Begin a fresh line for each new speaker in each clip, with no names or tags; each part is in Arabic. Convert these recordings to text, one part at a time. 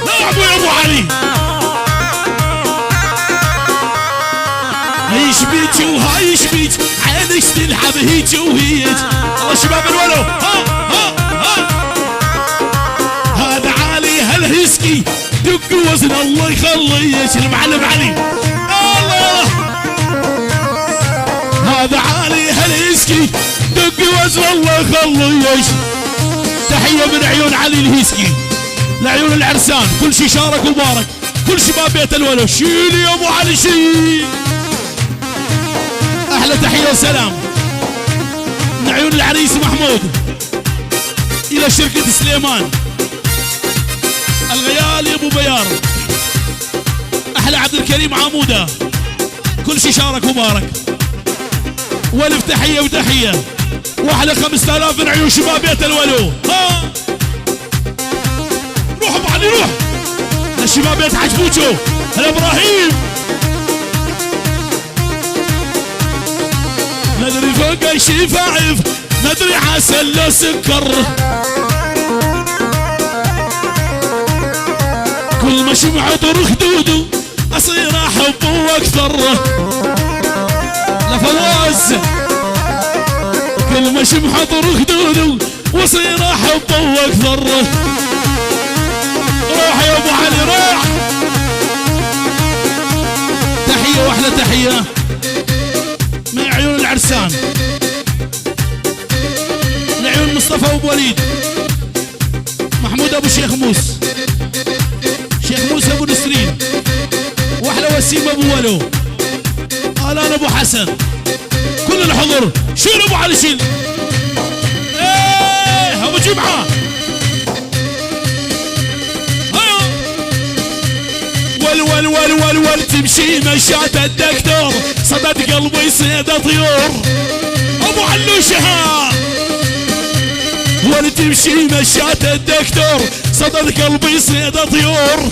لا ابو علي هيش بيك وهايش بيك عينك تلعب هيك وهيك. الله شباب الولو ها هذا علي هالهيسكي دق وزن الله يخليك المعلم علي. الله هذا علي هالهيسكي دق وزن الله يخليك. تحية من عيون علي الهيسكي لعيون العرسان كل شي شارك وبارك كل شباب بيت الولو. شيل يا ابو علي شيل. احلى تحية وسلام من عيون العريس محمود الى شركة سليمان الغيال يا ابو بيار. احلى عبد الكريم عمودة كل شي شارك وبارك. والف تحية وتحية واحلى 5000 من عيون شباب بيت الولو. ها روح ابو علي روح الشباب بيت عجبوكو. هلا ابراهيم ندري فوق شي فاعف ندري عسل لو سكر. كل ما شمع طر خدوده اصير احبه واكثر. لفواز كل ما شمع طر خدوده واصير احبه واكثر. روح يا ابو علي روح. تحية واحلى تحية من عيون العرسان لعيون مصطفى ابو وليد محمود ابو شيخ موس شيخ موسى ابو نسرين واحلى وسيم ابو ولو الان ابو حسن كل الحضور. شيل ابو علي شيل. ايه ابو جمعه ول تمشي مشات الدكتور صدد قلبي صيد طيور. ابو علوشها ول تمشي مشات الدكتور صدد قلبي صيد طيور.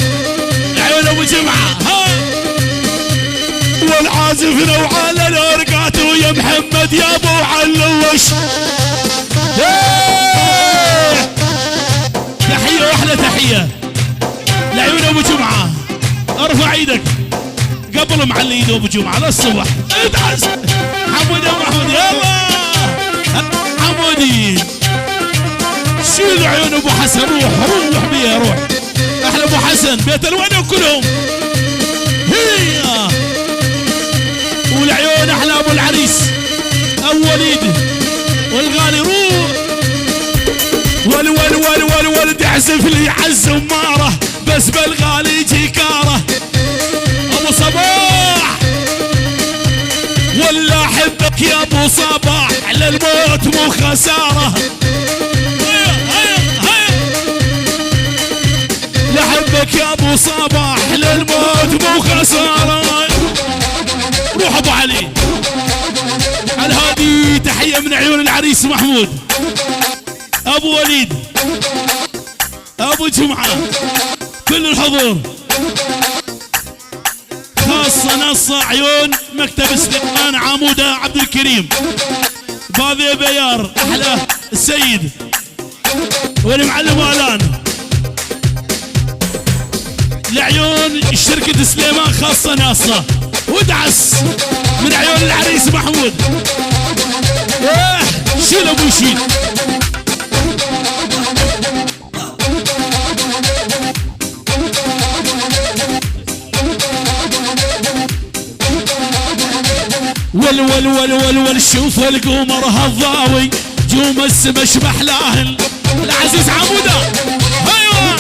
عيون ابو جمعه ها والعازف لو على الارقات ويا محمد يا ابو علوش. تحيه واحلى تحيه لعيون ابو جمعه. ارفع ايدك قبل معلي ايده ابو جمعه للصبح. ادعس حمود يا محمود يلا حمودي. شيل عيون ابو حسن روح بيها روح. احلى ابو حسن بيت الولو كلهم. هي والعيون احلى ابو العريس ابو وليد والغالي روح. ول تعزف لي عز اماره بس بالغالي جيكاره. ابو صباح ولا احبك يا ابو صباح على الموت مو خساره. لحبك يا ابو صباح للموت مو خساره. روح ابو علي على هادي. تحيه من عيون العريس محمود ابو وليد ابو جمعه كل الحضور. خاصة نصة عيون مكتب سليمان عمودة عبد الكريم باذي بيار احلى السيد والمعلم الان لعيون شركة سليمان خاصة ناصة. ودعس من عيون العريس محمود. شيل ابو شيل. ول شوف القمر هالضاوي جوم السما شبحلاهن العزيز عمودة. ايوه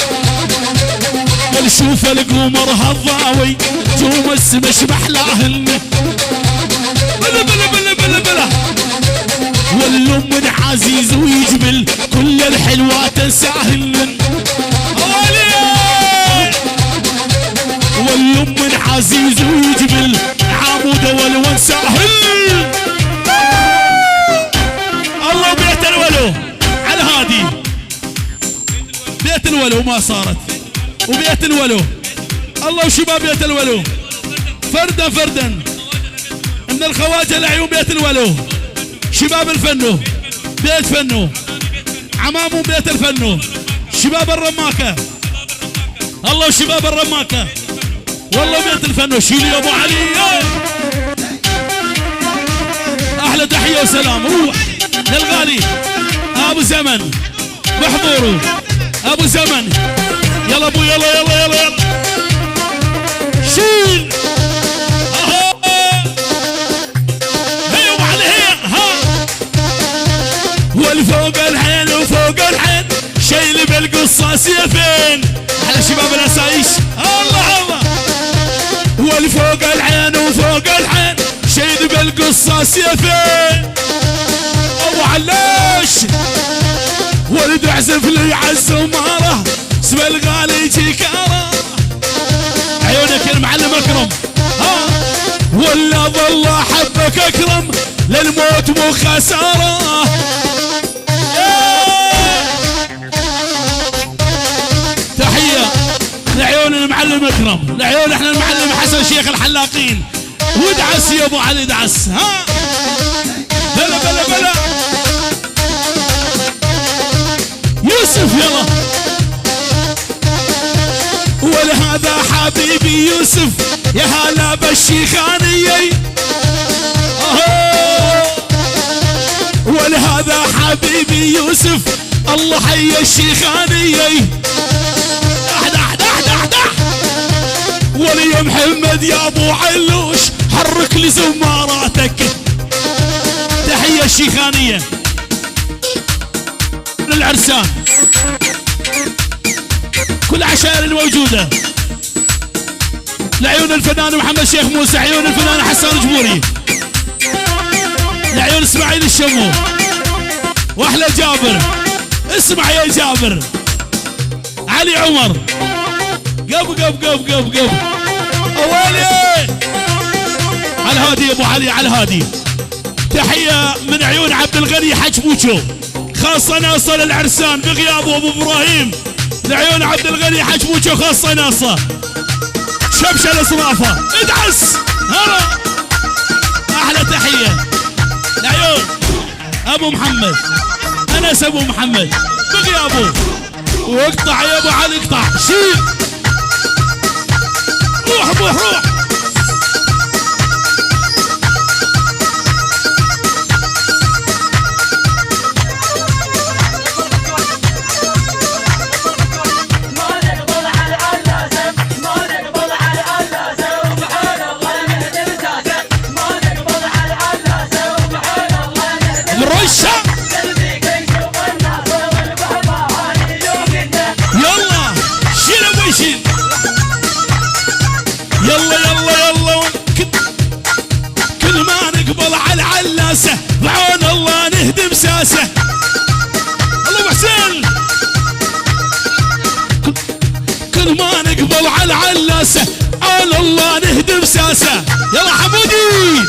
شوف القمر هالضاوي جوم السما شبحلاهن. بلا والام من عزيز ويجبل كل الحلوات تنساهن. والام من عزيز ويجبل عمودة والوان ساهل. الله بيت الولو على هادي. بيت الولو ما صارت وبيت الولو الله وشباب بيت الولو فردا من الخواجة لعيون بيت الولو. شباب الفنو بيت فنو عمامو بيت الفنو وشباب الرماكة، الله وشباب الرماكة، والله بيت الفن شيل يا ابو علي. احلى تحيه وسلام روح للغالي ابو زمن بحضوره، ابو زمن يلا ابو يلا يلا يلا يلا شيل. هي ابو علي هي ها، والفوق الحين وفوق الحين شيل بالقصاص يا فين على شباب الاسايش. الله الله والفوق الحين وفوق الحين شيل بالقصاص يا فين ابو علاش ولد اعزف لي عالزماره اسم الغالي جيكاره. عيونك يا المعلم اكرم ها، ولا ظل حبك اكرم للموت مو خساره. تحيه لعيون المعلم اكرم، لعيون احنا المعلم حسن شيخ الحلاقين، وادعس يا ابو علي ادعس ها. بلا بلا بلا يوسف يلا، ولهذا حبيبي يوسف يا هلا بالشيخانية. ولهذا حبيبي يوسف الله حي الشيخانية. ولي محمد يا ابو علوش حرك لي زماراتك. تحية الشيخانية للعرسان كل عشائر الموجودة، لعيون الفنان محمد شيخ موسى، عيون الفنان حسان جبوري، لعيون اسماعيل الشمو، واحلى جابر اسمع يا جابر، علي عمر قب اوالي على الهادي يا ابو علي على الهادي. تحيه من عيون عبد الغني حج بوشو، خاصه ناصر العرسان بغيابه ابو ابراهيم، لعيون عبد الغني حج بوشو خاصه ناصر شبشه الاصرافه ادعس هلا. احلى تحيه لعيون ابو محمد انس ابو محمد بغيابه، واقطع يا ابو علي اقطع شيل روح ابوه روح. بعون الله نهدم ساسه. الله حسين كل ما نقبل على العلاسه عون الله نهدم ساسه. يلا حمودي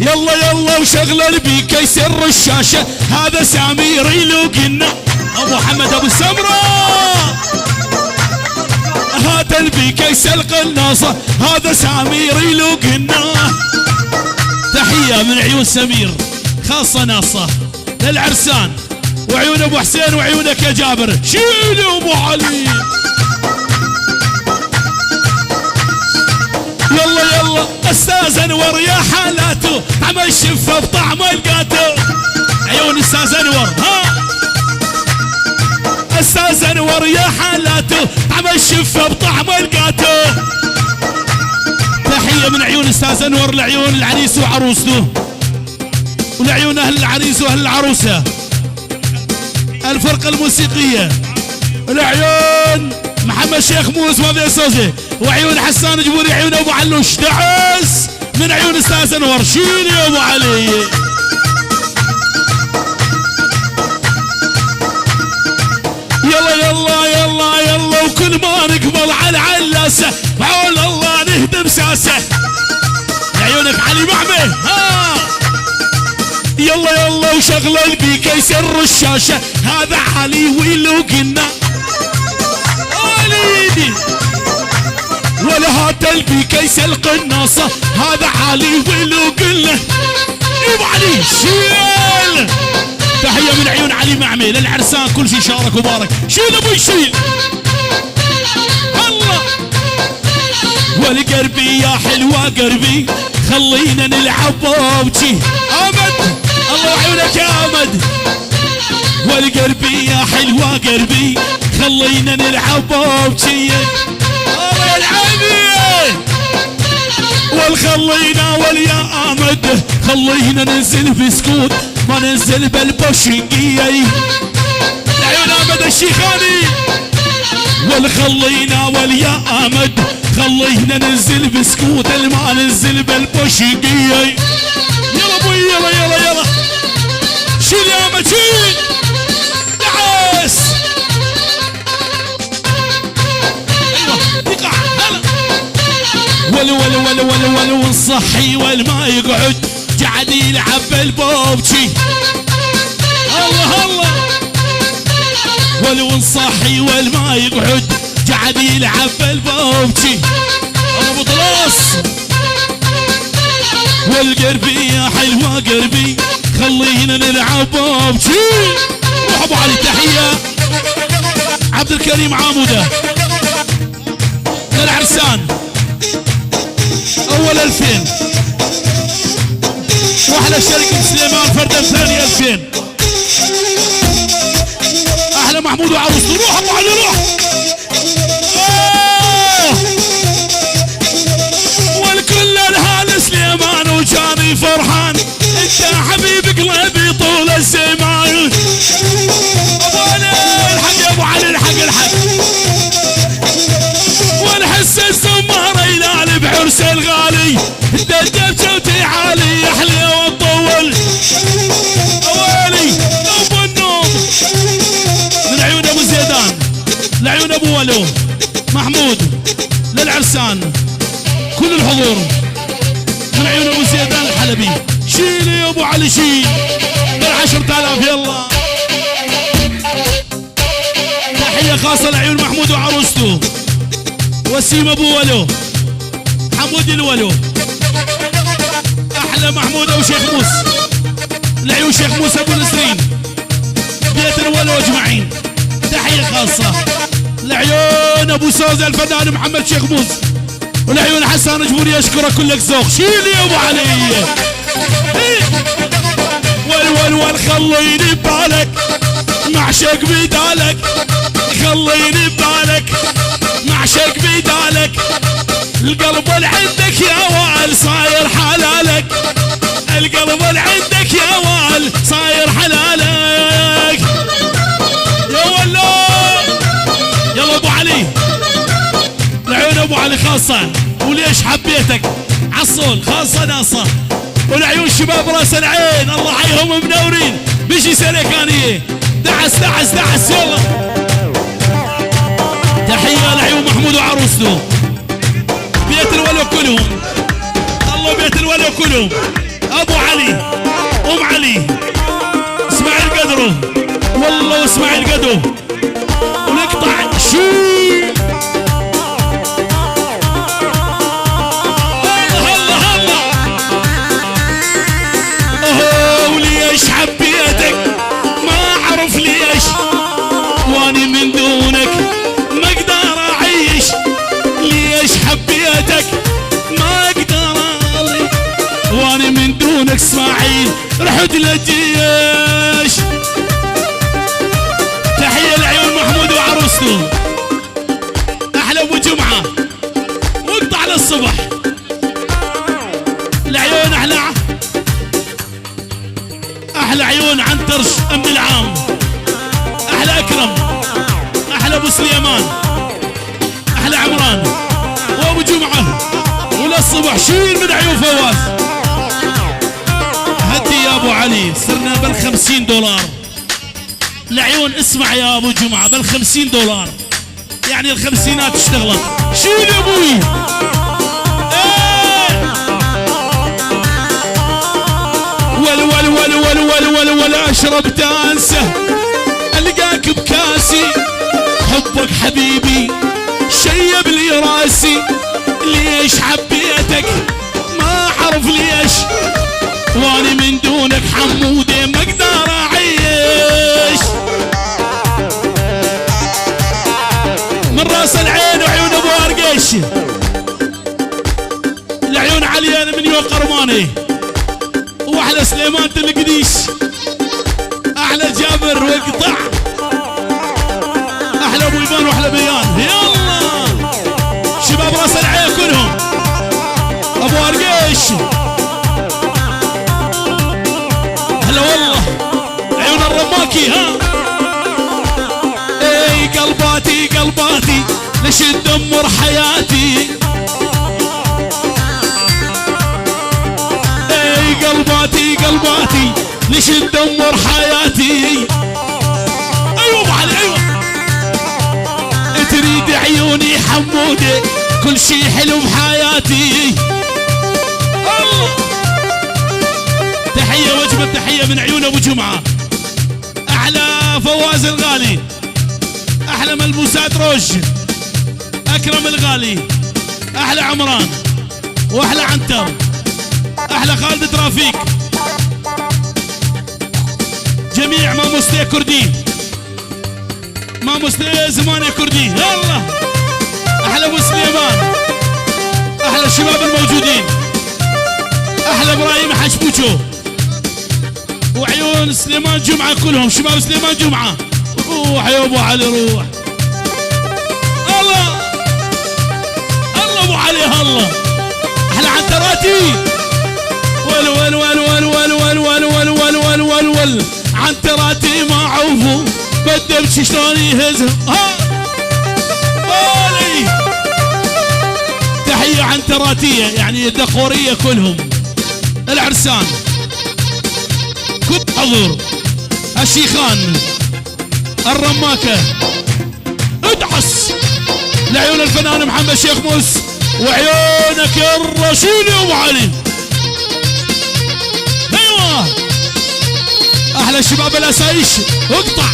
يلا يلا وشغل البيك يسر الشاشه، هذا سمير يلوقنا ابو حمد ابو السمره، هذا البيك يسلق الناصه، هذا سمير يلوقنا. تحية من عيون سمير خاصة ناصة للعرسان، وعيون ابو حسين وعيونك يا جابر شيل يا ابو علي. يلا يلا استاذ انور يا حالاته طعم الشفه بطعم القاتو، عيون استاذ انور ها، استاذ انور يا حالاته طعم الشفه بطعم القاتو. تحية من عيون استاذ انور لعيون العريس وعروسته، ولعيون اهل العريس واهل العروسة، الفرقة الموسيقية، لعيون محمد شيخ موس وابي سوزي، وعيون حسان جبوري، عيون ابو علوش دعس من عيون استاذ انور شيل يا ابو علي. يلا يلا يلا يلا وكل ما نقبل على علاسه بعون الله نهدم ساسه. لعيونك علي محمد ها، يلا يلا وشغل البيك يسر الشاشه، هذا علي ويلوقنا وليدي، ولا هذا البيك يسلق الناصه، هذا علي ويلوقنا. ابو علي شيل تحية من عيون علي معمي للعرسان كل شي شارك وبارك. شيل ابوي شيل الله. والقربي يا حلوة قربي خلينا نلعب بوجي. امد الله عيونك يا امد. والقربي يا حلوة قربي خلينا نلعب بوجي. الله يلعبي. والخلينا واليا امد خلينا ننزل بسكوت ما ننزل بالبوشنقية. العيون امد الشيخاني. والخلينا واليا امد خلينا ننزل بسكوت ما ننزل بالبوشنقية. يلا ابوي يلا يلا يلا شيل يا امد شيل دعس. ايوه هلا. ول والصحي والما يقعد قاعد يلعب بالبوبشي. الله الله. والصحي والما يقعد قاعد يلعب بالبوبشي. ابو طلاس. والقربي يا حلوة قربي خلينا نلعب بوبشي. روح ابو علي تحية. عبد الكريم عامودة للعرسان اول 2000 واحلى شركة سليمان فردا ثاني 2000. احلى محمود وعروسته. روح ابو علي روح. والكل الهال سليمان وجاني فرحان انت حبيب قلبي طول الزمان. ابو علي الحق يا ابو علي الحق الحق. ونحس الزمار يلال بعرس الغالي الدجال صوتي عالي يحلي وطول. اوالي ابو النوم من عيون ابو زيدان لعيون ابو ولو محمود للعرسان كل الحضور من عيون ابو زيدان الحلبي. شيل يا ابو علي شيل بال10,000 يلا. تحية خاصة لعيون محمود وعروسته وسيم ابو ولو حمود الولو. احلى محمود ابو شيخ موس لعيون شيخ موسى ابو نسرين بيت الولو اجمعين. تحية خاصة لعيون ابو سوزة الفنان محمد شيخ موس ولعيون حسان جمهوري اشكرك كلك ذوق. شيل يا ابو علي. ول خليني ببالك معشق بدالك. خليني ببالك معشق بدالك. القلب اللي عندك يا وال صاير حلالك. القلب اللي عندك يا وال صاير حلالك. يا ولا يلا ابو علي لعيون ابو علي خاصة. وليش حبيتك عالصول خاصة ناصة. ولعيون شباب راس العين الله حيهم منورين. بيجي سليكانية دعس دعس دعس يلا. تحية لعيون محمود وعروسته بيت الولو كلهم. الله بيت الولو كلهم. ابو علي ام علي اسماعيل قدرو والله اسماعيل قدرو. ونقطع شي الله الله. وليش حبيتك ما اعرف ليش واني من دونك ما اقدر اعيش. ليش حبيتك ما اقدر اعيش واني من دونك اسماعيل رحت للجيش. تحية لعيون محمود وعروسته. احلى ابو جمعة واقطع للصبح. لعيون احلى عيون عنترش ام العام. احلى اكرم احلى ابو سليمان احلى عمران وابو جمعة وللصبح شيل من عيون فواز. هدي يا ابو علي صرنا بال$50 لعيون. اسمع يا ابو جمعة بال$50 يعني الخمسينات اشتغلت. شيل يا ابوي. ولا اشرب تانسه القاك بكاسي. حبك حبيبي شيب لي راسي. ليش حبيتك ما اعرف ليش واني من دونك حمودي ما اقدر اعيش. من راس العين وعيون ابو ارقيش، العيون عليان من يوم قرماني، واحلى سليمان القديش، احلى جابر واقطع، احلى ابو ايمان واحلى بيان. يلا شباب راس العين كلهم ابو ارقيش، هلا والله عيون الرماكي. ها اي قلباتي قلباتي ليش تدمر حياتي، اي قلباتي قلباتي ليش تدمر حياتي. ايوه ابو علي ايوه، تريد عيوني حموده كل شي حلو بحياتي. الله تحيه وجبه تحيه من عيون ابو جمعه، احلى فواز الغالي، احلى ملبوسات روج، اكرم الغالي، احلى عمران واحلى عنتر، احلى خالد ترافيك، جميع ما مستي كردي، ما مستي زماني كردي. يلا احلى ابو سليمان، احلى الشباب الموجودين، احلى ابراهيم حشبوشو وعيون سليمان جمعه كلهم شباب سليمان جمعه. روح يا ابو علي روح. الله الله ابو علي الله، احلى عنتراتي ول ول ول ول ول ول ول ول ول ول ول ول عنتراتي ما عوفوا بدي امشي شلون يهزهم. ها بالي تحيه عنتراتيه يعني الدقوريه كلهم، العرسان كل حضور، الشيخان، الرماكه، ادعس لعيون الفنان محمد شيخ موس وعيونك يا الرسول يا ابو علي. ايوه احلى الشباب الاسايش اقطع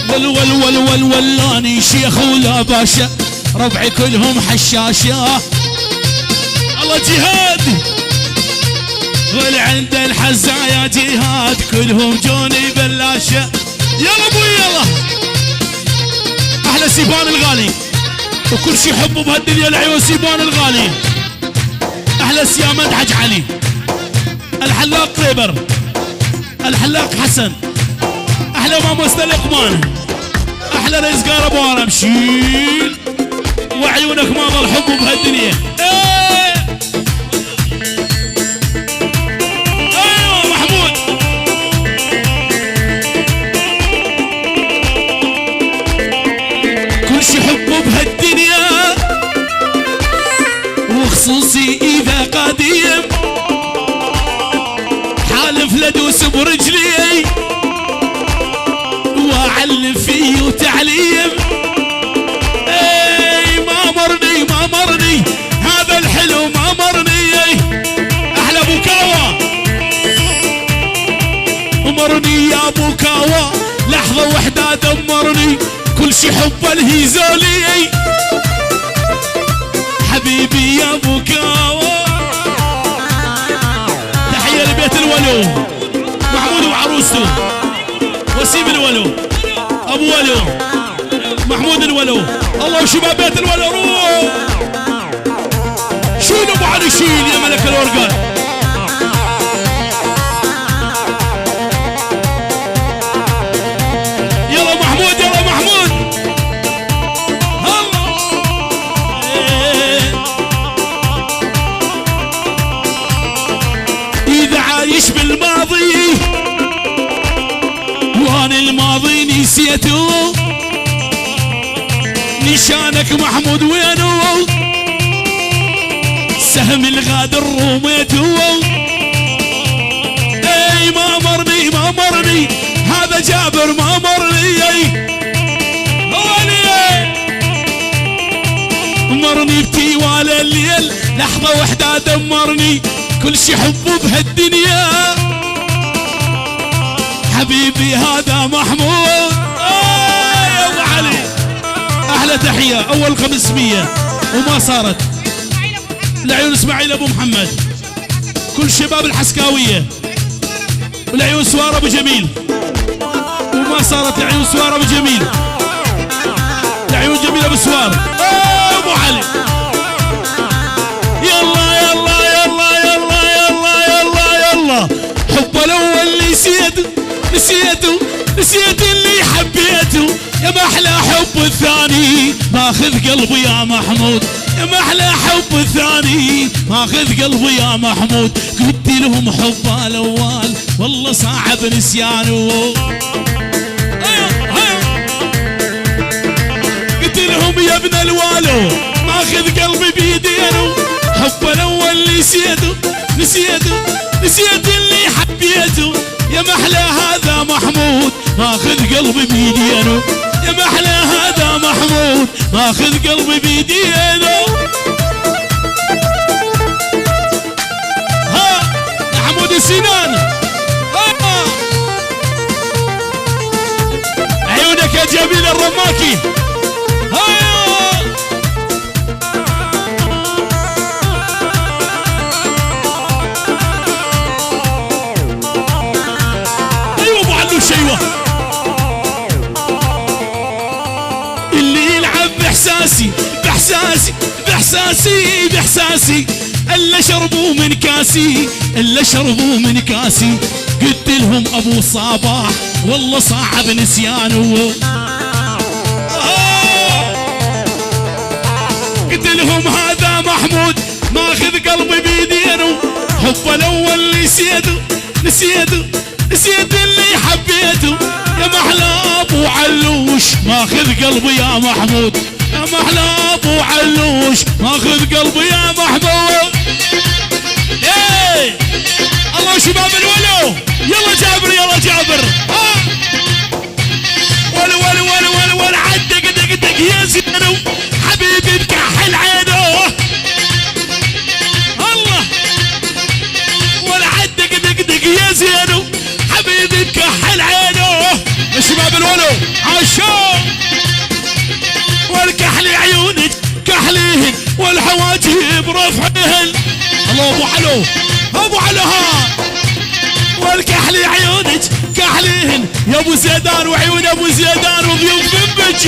ول ول ول ول ولاني شيخ ولا باشا، ربعي كلهم حشاشه. الله جهاد والعند الحزايا جهاد كلهم جوني بلاشه. يلا ابوي يلا احلى سيبان الغالي وكل شي يحبوا بهالدنيا العيون سيبان الغالي، احلى سيامند حج علي، الحلاق قيبر، الحلاق حسن، احلى ماما لقمان، احلى رزقار ابو هرم شيل وعيونك ما ظل حبوا بهالدنيا. ايوه محمود كل شي حبوا بهالدنيا وخصوصي اذا قديم حالف لدوس برجلي واعلم فيه وتعليم. اي ما مرني ما مرني هذا الحلو ما مرني. احلى ابو كاوا مرني يا ابو كاوا لحظه وحده دمرني كل شي حب الهيزولي. حبيبي يا ابو كاوا تحيه لبيت الولو محمود وعروسته وسيم الولو ابو ولو محمود الولو. الله وشباب بيت الولو روح شيل ابو علي شيل يا ملك الاورجان. يلا محمود يلا محمود الله. اذا عايش بالماضي وانا الماضي نسيته نشانك محمود وينو سهم الغادر رميته. اي ما مرني ما مرني هذا جابر ما مرني. مرني بتيوال الليل لحظة وحدة دمرني كل شي حبه بهالدنيا. حبيبي هذا محمود يا ابو علي احلى تحيه اول 500 وما صارت لعيون اسماعيل ابو محمد كل شباب الحسكاويه ولعيون سوار ابو جميل وما صارت لعيون سوار ابو جميل. نسيته نسيت اللي حبيته يا محلى حب الثاني ماخذ قلبي يا محمود يا محلى حب الثاني ماخذ قلبي يا محمود قلت لهم حب الاول والله صعب نسيانه قلت لهم يا ابن الوالو ماخذ قلبي بيدينه حب الاول نسيته نسيته نسيت اللي حبيته يا محلى هذا محمود ماخذ قلبي بيدينه يا محلى هذا محمود ماخذ قلبي بيدينه ها يا حمود السنان عيونك يا جميل الرماكي ايوه ابو علوش ايوه اللي يلعب باحساسي باحساسي باحساسي باحساسي الا شربوا من كاسي الا شربوا من كاسي قلت لهم ابو صباح والله صعب نسيانه قلت لهم هذا محمود ماخذ قلبي بيدينه حب الاول نسيته نسيته نسيت اللي حبيته يا محلى ابو علوش ماخذ قلبي يا محمود يا محلى ابو علوش ماخذ قلبي يا محمود ايه الله شباب الولو يلا جابر يلا جابر ول ول ول ول ول عدق دق دق يا زينو حبيبي بكحل عينه الله ول عدق دق دق يا زينو حبيبي بكحل عينه يا شباب الولو عاشوا والكحل عيونك كحليهن والحواجب رفعهن الله ابو علو ابو علو ها والكحل عيونك كحليهن يا ابو زيدان وعيون ابو زيدان وضيوف بنبج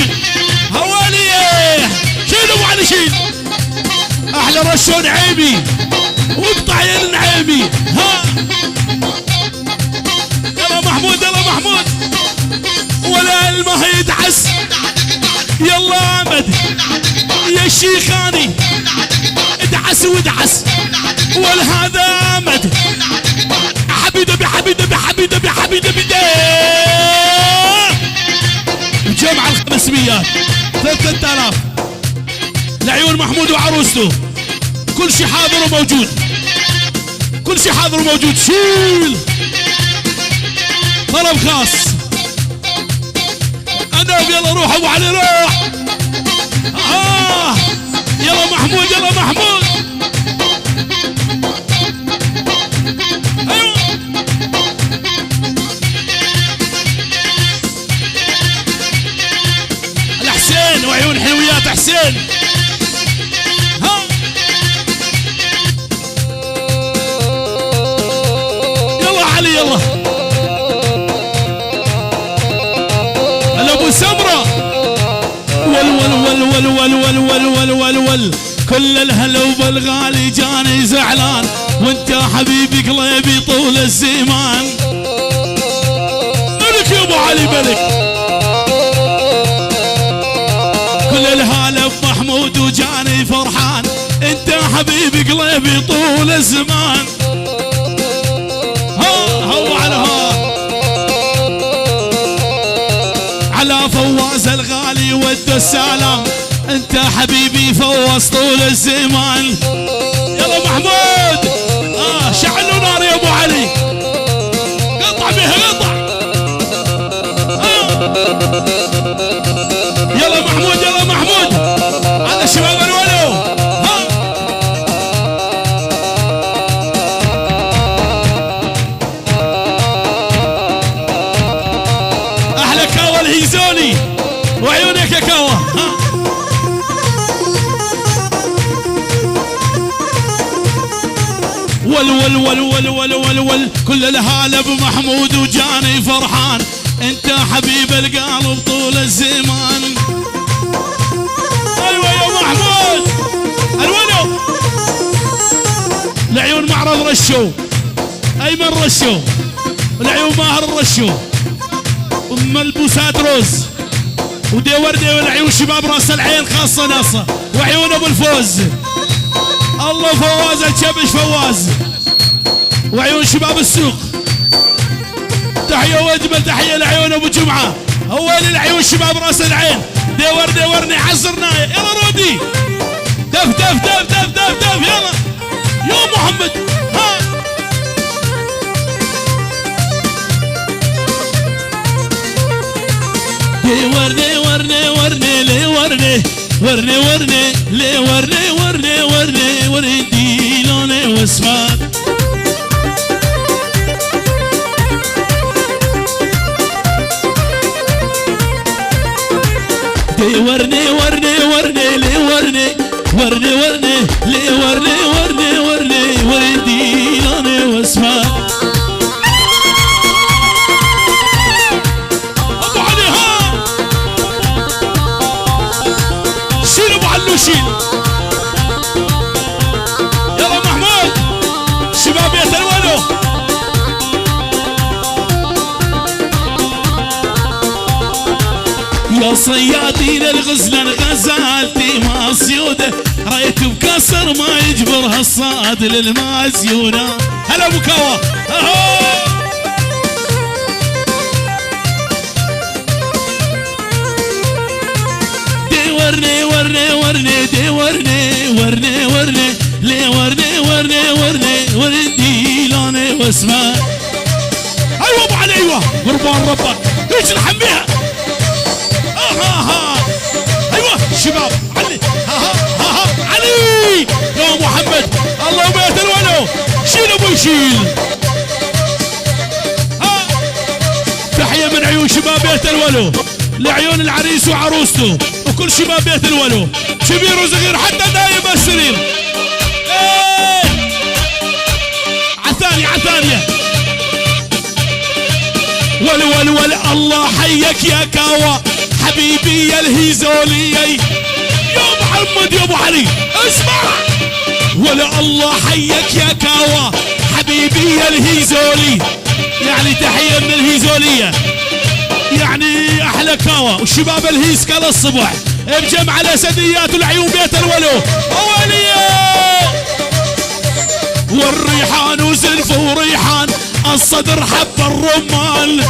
هواليه شيل ابو علي شيل احلى رشون عيبي واقطع يا النعيمي ها يلا محمود يلا محمود ولا المه يدعس يلا امد يا الشيخاني ادعس وادعس والهذا امد حبيبي بحبيبي بحبيبي بحبيبي جمع ال500 3000 لعيون محمود وعروسته كل شيء حاضر وموجود كل شيء حاضر وموجود شيل طلب خاص انا يلا روح ابو علي روح يلا محمود يلا محمود ايوه الحسين وعيون حلويات حسين ها يلا علي يلا ابو سمره ول ول ول ول ول ول ول ول ول ول كل الهلا وبالغالي جاني زعلان وانت حبيبي قلبي طول الزمان ملك يا ابو علي ملك كل الهلا بمحمود وجاني فرحان انت حبيبي قلبي طول الزمان هو على على فواز الغالي ود السلام انت حبيبي فوز طول الزمان يلا محمود شعلوا نار يا ابو علي قطع بها قطع يلا محمود يلا محمود على شباب الولو احلى كاوى الهيزوني وعيونك يا كاوى ول ول ول ول ول ول ول كل الهالة بمحمود وجاني فرحان انت حبيب القلب طول الزمان ايوه يا محمود الولو العيون معرض رشو ايمن رشو العيون ماهر رشو ملبوسات روز ودي وردي والعيون شباب راس العين خاصة ناصة وعيون ابو الفوز. الله فواز الشبش فواز وعيون شباب السوق. تحية واجمل تحية لعيون ابو جمعة. اول العيون شباب راس العين دي وردي ورني حزرنا. يلا رودي دف دف دف دف دف دف يلا يا محمد. ها دي ورني ورني ورني لي ورني ورني ورني لي ورني ورني ورني ورني لوني واسمات. دي ورني ورني ورني لي ورني ورني ورني لي ورني ورني ورني ورني لوني واسمات. ابو علي ها شيل ابو علو شيل. يلا محمود شباب يتلولوا. يا صيادين الغزلان غزالتي ماسيودة رايت بكسر ما يجبرها الصاد للمازيونة. هلا ابو كوا دي ورني ورني ورني دي ورني ورني ورني لي ورني ورني ورني ورني لوني واسمه. ايوه ابو علي ايوه قربان ربك ايش نحميها. ايوه شباب علي علي يا محمد. اللهم يتلولوا شيل ابوي شيل. تحيه من عيون شباب يتلولوا لعيون العريس وعروسته وكل شباب يتلولوا كبير وصغير حتى نايم السرير. عثانية عثانية ول ول ول. الله حيك يا كاوا حبيبي يا الهيزولي يا محمد يا ابو علي اسمع. ولا الله حيك يا كاوا حبيبي يا الهيزولي. يعني تحيه من الهيزوليه يعني احلى كاوا والشباب الهيز كلا الصبح بجمع الاسديات والعيون بيت الولو اوليه. والريحان وزلف وريحان الصدر حب الرمان.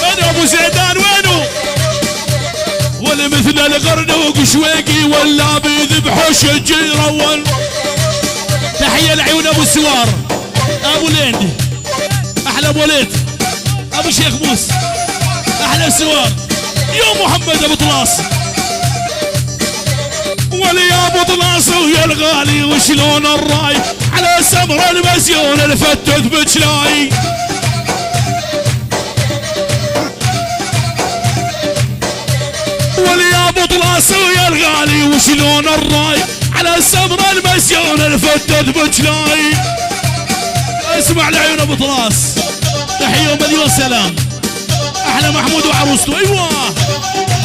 انا ابو زيدان وينو ولا مثل الغرنوق شويقي ولا بيذبحوا شجي يرون. تحيه لعيون ابو السوار ابو ليندي احلى ابو وليد ابو شيخ موس احلى سوار يا محمد ابو طلاس. ولي ابو طلاس ويا الغالي وشلون الراي على سمر المسيون الفتت بجلاي. ولي ابو طلاس ويا الغالي وشلون الراي على سمر المسيون الفتت بجلاي. اسمع لعيون ابو طلاس تحيه ومليون سلام. احلى محمود وعروسته ايوه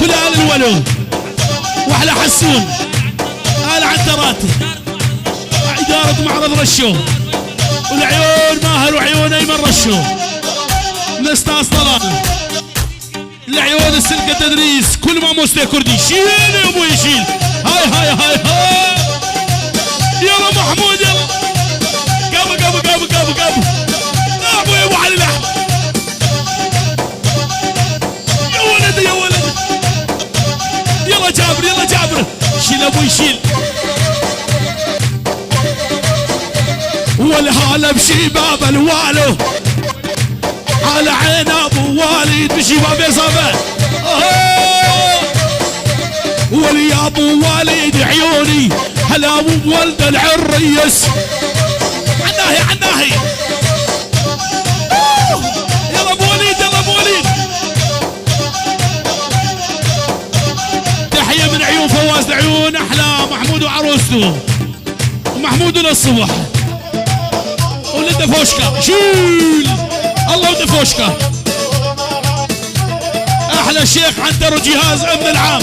كل اهل الولو واحلى حسون اهل عنترات اداره معرض رشو والعيون ماهر وعيون ايمن رشو الاستاذ طلال العيون السلكه تدريس كل ما موسى كردي شيل يا ابوي شيل. هاي هاي هاي هاي يلا محمود يلا قابو قابو قابو قابو قابو ابوي ابو علي لحم. يا ولد يا ولد يلا جابر يلا جابر شيل ابوي شيل. والهاله بشباب الوالو على عين ابو والد بشباب اصابه. ولي ابو والد عيوني هلا بولد العريس عناهي عناهي. يلا ابو وليد يلا ابو وليد. تحيه من عيون فواز عيون احلى محمود وعروسته ومحمود للصبح ولد فوشكا شيل. الله ولد فوشكا احلى الشيخ عنتر وجهاز امن العام.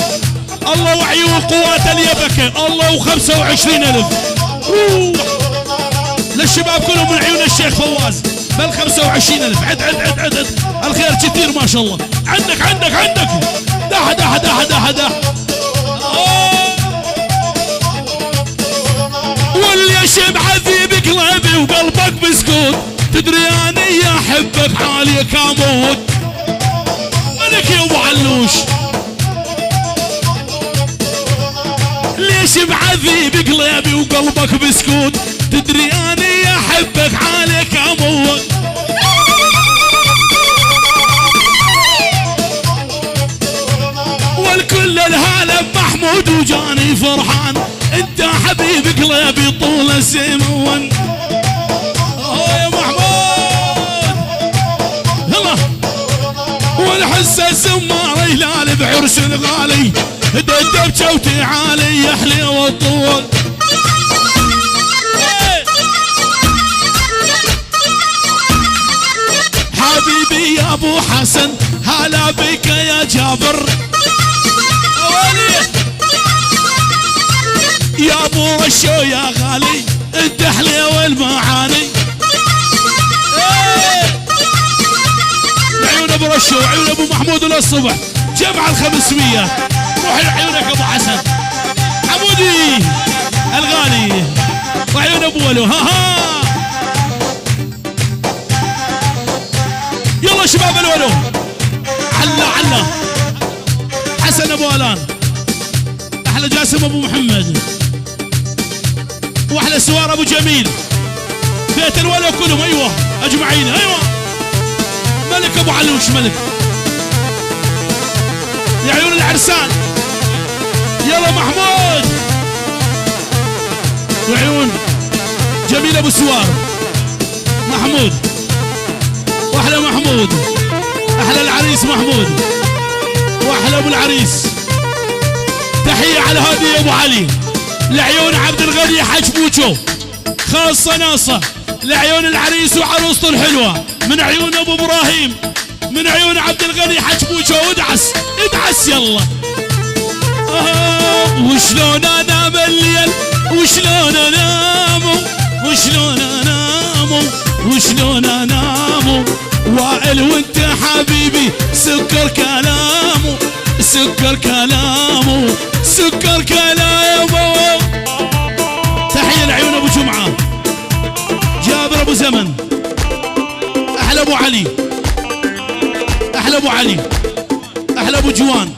الله وعيون قوات اليبكه الله و25,000 للشباب كلهم من عيون الشيخ فواز بل 25,000. عد عد عد عد الخير كثير ما شاء الله. عندك ده واللي يشبع بقلبي وقلبك بسكوت تدري اني احبك حاليك اموت ملك يا ابو علوش ليش بعذي بقلبي وقلبك بسكوت تدري اني احبك حاليك اموت والكل الهلا بمحمود وجاني فرحان انت حبيب قلبي طول الزمن يا محمود يلا والحسه سماره هلال بعرس الغالي دب شوتي عالي يحلي والطول حبيبي يا ابو حسن هلا بك يا جابر يا ابو رشو يا غالي التحليه والمعاني عيون ابو رشو عيون ابو محمود للصبح جمع ال500 روح لعيونك ابو حسن حمودي الغالي وعيون ابو ولو ها يلا شباب الولو علا حسن ابو الان احلى جاسم ابو محمد واحلى سوار ابو جميل بيت الولو كلهم ايوه اجمعين ايوه ملك ابو علوش ملك يا عيون العرسان يلا محمود وعيون جميل ابو سوار محمود واحلى محمود احلى العريس محمود واحلى ابو العريس تحيه على هادي يا ابو علي لعيون عبد الغني حج بوچو خاصه ناصه لعيون العريس وعروسته الحلوه من عيون ابو ابراهيم من عيون عبد الغني حج بوچو ادعس يلا وشلون انام الليل وشلون انام وائل وانت حبيبي سكر كلامه تحيه لعيون ابو جمعه جابر ابو زمن احلى ابو علي احلى ابو جوان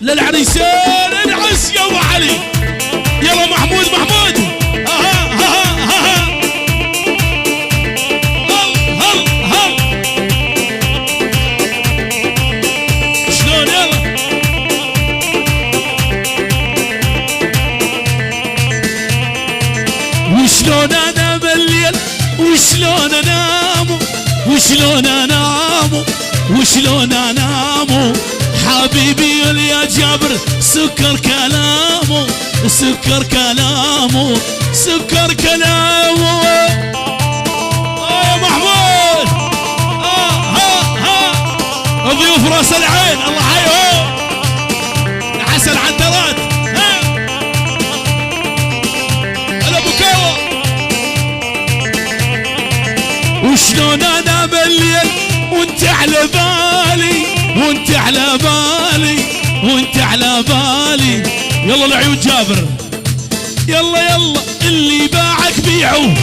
للعريسين انعس يا ابو علي يلا محمود شلون يلا وشلون انام الليل وشلون انام حبيبي يا جابر سكر كلامه يا محمود ضيوف راس العين الله حيهم حسن عنترات هلا بكاوة وشلون انام الليل وانت على بالي يلا لعيون جابر يلا اللي باعك بيعوا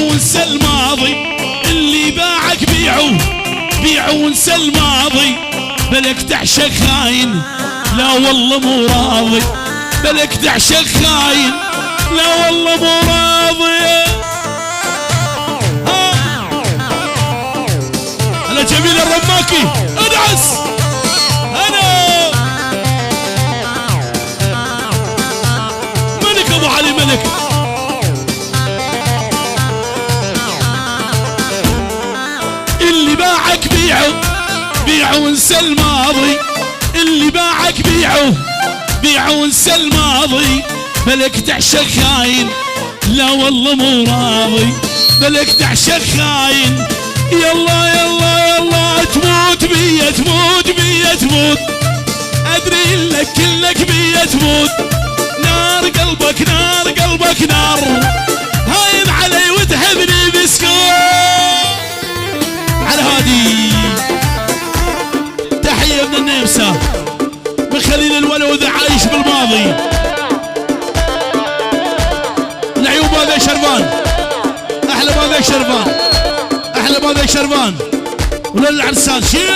وانسى الماضي اللي باعك بيعوا وانسى الماضي بلك تعشق خاين لا والله مو راضي بلك تعشق خاين لا والله مو راضي هلا جميل الرماكي ادعس ابو علي ملك اللي باعك بيعوا وانسى الماضي اللي باعك بيعوا وانسى الماضي بلك تعشق خاين لا والله مو راضي بلك تعشق خاين يلا تموت بيا تموت ادري لك كلك بيا تموت نار قلبك نار هايم علي وتحبني بسكوت على هادي ابن النمسا بخليل الولود عايش بالماضي. العيوب هذا شربان احلى هذا شربان احلى هذا شربان وللعرسان شيل.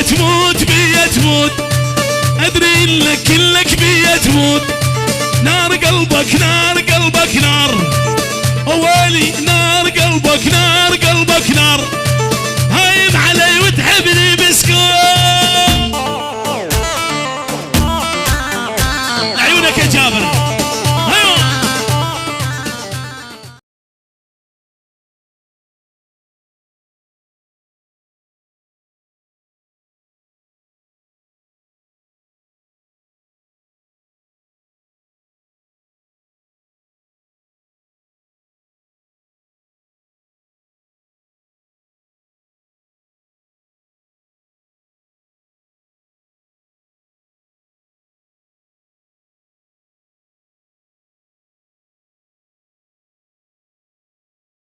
تموت بيا تموت ادري انك كلك بيا تموت. نار قلبك نار قلبك نار ويلي نار قلبك نار قلبك نار. هايم علي وتحبني بسكوت